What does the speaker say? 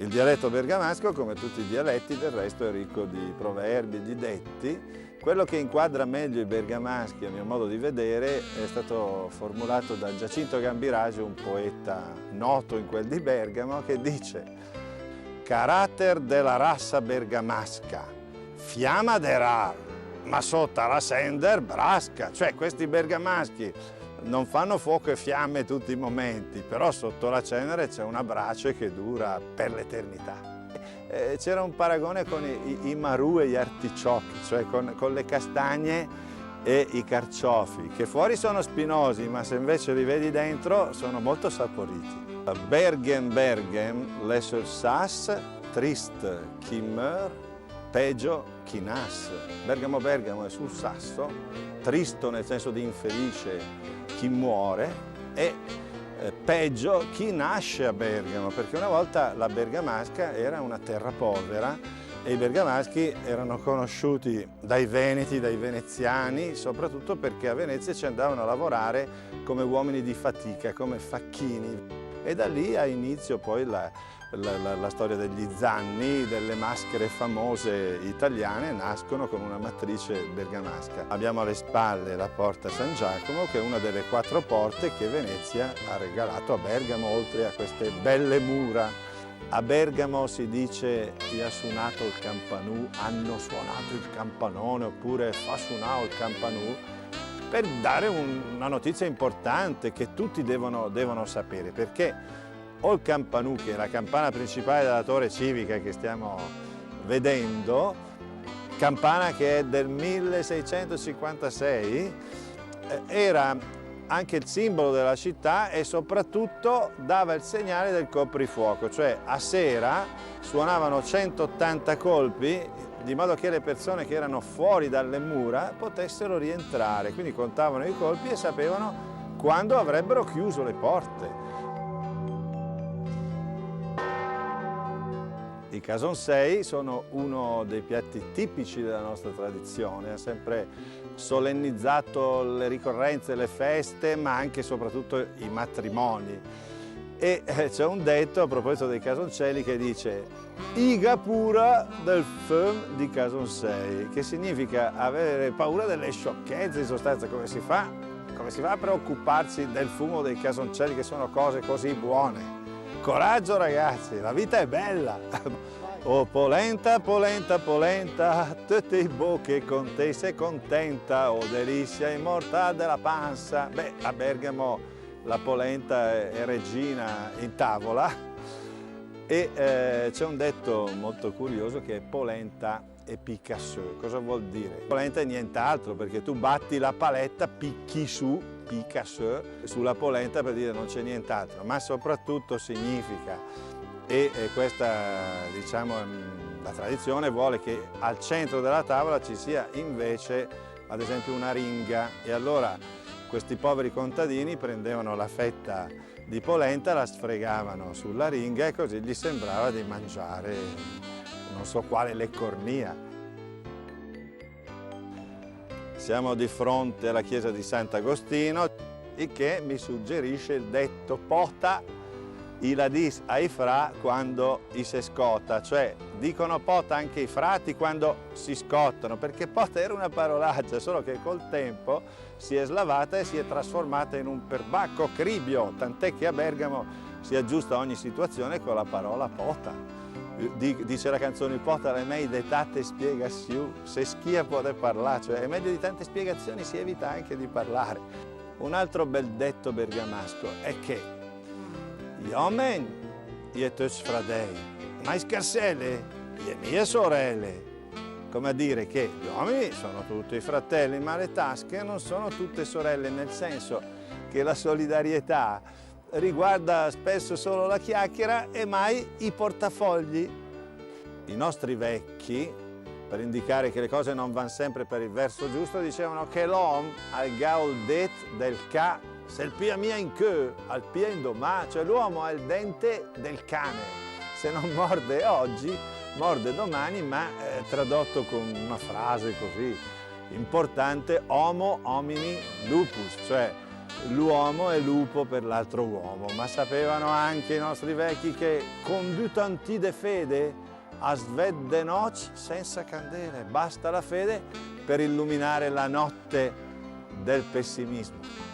Il dialetto bergamasco, come tutti i dialetti, del resto è ricco di proverbi, di detti. Quello che inquadra meglio i bergamaschi, a mio modo di vedere, è stato formulato da Giacinto Gambirasio, un poeta noto in quel di Bergamo, che dice: «Carattere della razza bergamasca, fiamma de rar, ma sotto la sender brasca». Cioè, questi bergamaschi non fanno fuoco e fiamme tutti i momenti, però sotto la cenere c'è una brace che dura per l'eternità. C'era un paragone con i marù e gli articciocchi, cioè con le castagne e i carciofi, che fuori sono spinosi, ma se invece li vedi dentro sono molto saporiti. Bergen, Bergen, lesser sas, trist chi meurt, peggio chi nas. Bergamo, Bergamo è sul sasso, tristo nel senso di infelice chi muore e peggio chi nasce a Bergamo, perché una volta la bergamasca era una terra povera e i bergamaschi erano conosciuti dai veneti, dai veneziani, soprattutto perché a Venezia ci andavano a lavorare come uomini di fatica, come facchini. E da lì ha inizio poi la storia degli zanni, delle maschere famose italiane, nascono con una matrice bergamasca. Abbiamo alle spalle la Porta San Giacomo, che è una delle 4 porte che Venezia ha regalato a Bergamo, oltre a queste belle mura. A Bergamo si dice chi ha suonato il campanù, hanno suonato il campanone, oppure fa suonare il campanù, per dare una notizia importante che tutti devono sapere, perché o il campanù, che è la campana principale della torre civica che stiamo vedendo, campana che è del 1656, era anche il simbolo della città e soprattutto dava il segnale del coprifuoco, cioè a sera suonavano 180 colpi di modo che le persone che erano fuori dalle mura potessero rientrare, quindi contavano i colpi e sapevano quando avrebbero chiuso le porte. I casonsei sono uno dei piatti tipici della nostra tradizione, ha sempre solennizzato le ricorrenze, le feste, ma anche e soprattutto i matrimoni. E c'è un detto a proposito dei casoncelli che dice «Iga pura del fum di casonsei», che significa avere paura delle sciocchezze, in sostanza come si fa a preoccuparsi del fumo dei casoncelli, che sono cose così buone. Coraggio ragazzi, la vita è bella! Oh polenta, polenta, polenta, tutte i bocche con te sei contenta, oh delizia immortale della panza. Beh, a Bergamo la polenta è regina in tavola e c'è un detto molto curioso che è polenta e Picasso. Cosa vuol dire? Polenta è nient'altro, perché tu batti la paletta, picchi su, Picasso, sulla polenta per dire non c'è nient'altro, ma soprattutto significa, e questa diciamo la tradizione vuole che al centro della tavola ci sia invece ad esempio una ringa, e allora questi poveri contadini prendevano la fetta di polenta, la sfregavano sulla ringa e così gli sembrava di mangiare non so quale leccornia. Siamo di fronte alla chiesa di Sant'Agostino, il che mi suggerisce il detto pota i la dis ai fra quando i se scota, cioè dicono pota anche i frati quando si scottano, perché pota era una parolaccia, solo che col tempo si è slavata e si è trasformata in un perbacco cribio, tant'è che a Bergamo si aggiusta ogni situazione con la parola pota. Dice la canzone pota le mei detate spiegazioni, se schia può parlare, cioè è meglio di tante spiegazioni, si evita anche di parlare. Un altro bel detto bergamasco è che gli uomini, gli tuoi fratelli, ma i scarselle, le mie sorelle. Come a dire che gli uomini sono tutti fratelli, ma le tasche non sono tutte sorelle, nel senso che la solidarietà riguarda spesso solo la chiacchiera e mai i portafogli. I nostri vecchi, per indicare che le cose non vanno sempre per il verso giusto, dicevano che l'uomo al gaudet del ca, se il pia mia in che, al pia in domà, cioè l'uomo ha il dente del cane, se non morde oggi, morde domani, ma tradotto con una frase così importante, homo homini lupus, cioè l'uomo è lupo per l'altro uomo, ma sapevano anche i nostri vecchi che con due tanti de fede a svedde noc senza candele, basta la fede per illuminare la notte del pessimismo.